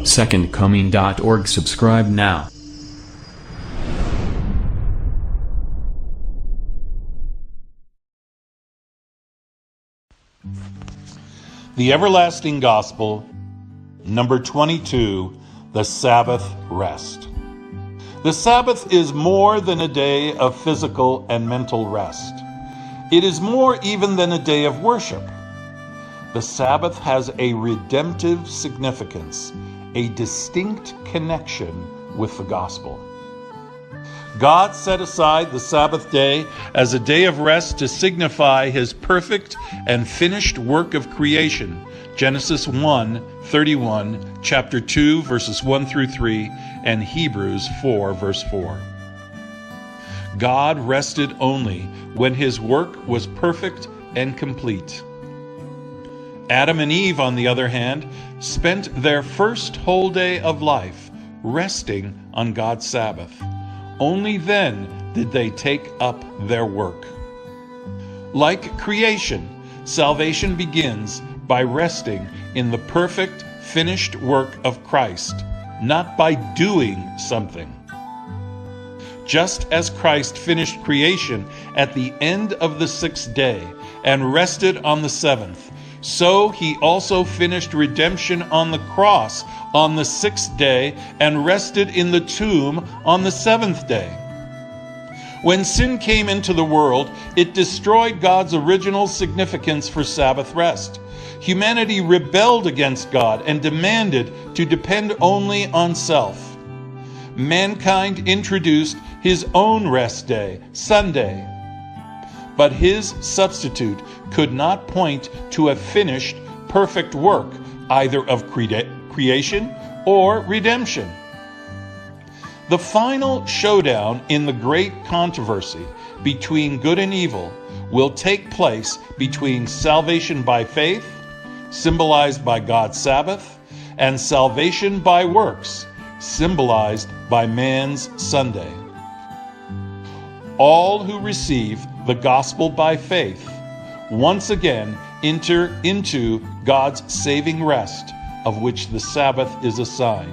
SecondComing.org. Subscribe now. The Everlasting Gospel, number 22, the Sabbath Rest. The Sabbath is more than a day of physical and mental rest. It is more even than a day of worship. The Sabbath has a redemptive significance, a distinct connection with the gospel. God set aside the Sabbath day as a day of rest to signify his perfect and finished work of creation. Genesis 1:31, chapter 2, verses 1 through 3, and Hebrews 4, verse 4. God rested only when his work was perfect and complete. Adam and Eve, on the other hand, spent their first whole day of life resting on God's Sabbath. Only then did they take up their work. Like creation, salvation begins by resting in the perfect, finished work of Christ, not by doing something. Just as Christ finished creation at the end of the 6th day and rested on the 7th, so he also finished redemption on the cross on the 6th day and rested in the tomb on the 7th day. When sin came into the world, it destroyed God's original significance for Sabbath rest. Humanity rebelled against God and demanded to depend only on self. Mankind introduced his own rest day, Sunday. But his substitute could not point to a finished, perfect work, either of creation or redemption. The final showdown in the great controversy between good and evil will take place between salvation by faith, symbolized by God's Sabbath, and salvation by works, symbolized by man's Sunday. All who receive the gospel by faith once again enter into God's saving rest, of which the Sabbath is a sign.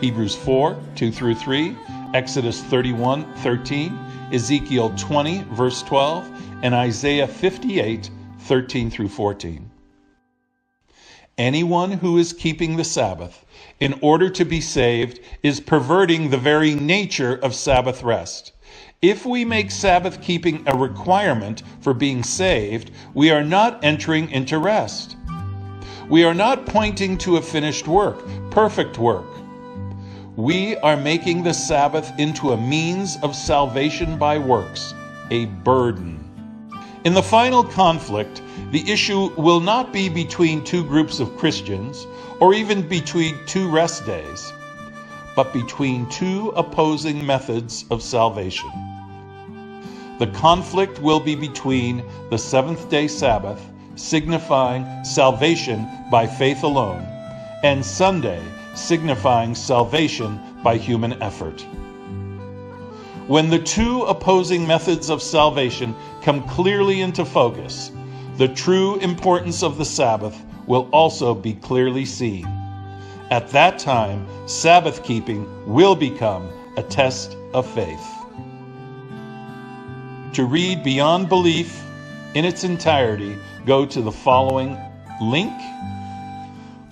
Hebrews 4, 2 through 3, Exodus 31, 13, Ezekiel 20, verse 12, and Isaiah 58, 13 through 14. Anyone who is keeping the Sabbath in order to be saved is perverting the very nature of Sabbath rest. If we make Sabbath keeping a requirement for being saved, we are not entering into rest. We are not pointing to a finished work, perfect work. We are making the Sabbath into a means of salvation by works, a burden. In the final conflict, the issue will not be between two groups of Christians or even between two rest days, but between two opposing methods of salvation. The conflict will be between the seventh-day Sabbath, signifying salvation by faith alone, and Sunday, signifying salvation by human effort. When the two opposing methods of salvation come clearly into focus, the true importance of the Sabbath will also be clearly seen. At that time, Sabbath keeping will become a test of faith. To read Beyond Belief in its entirety, go to the following link.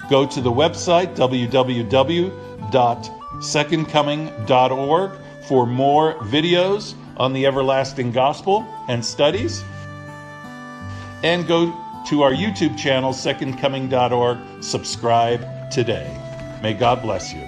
Go to the website www.SecondComing.org for more videos on the everlasting gospel and studies. And go to our YouTube channel, SecondComing.org. Subscribe today. May God bless you.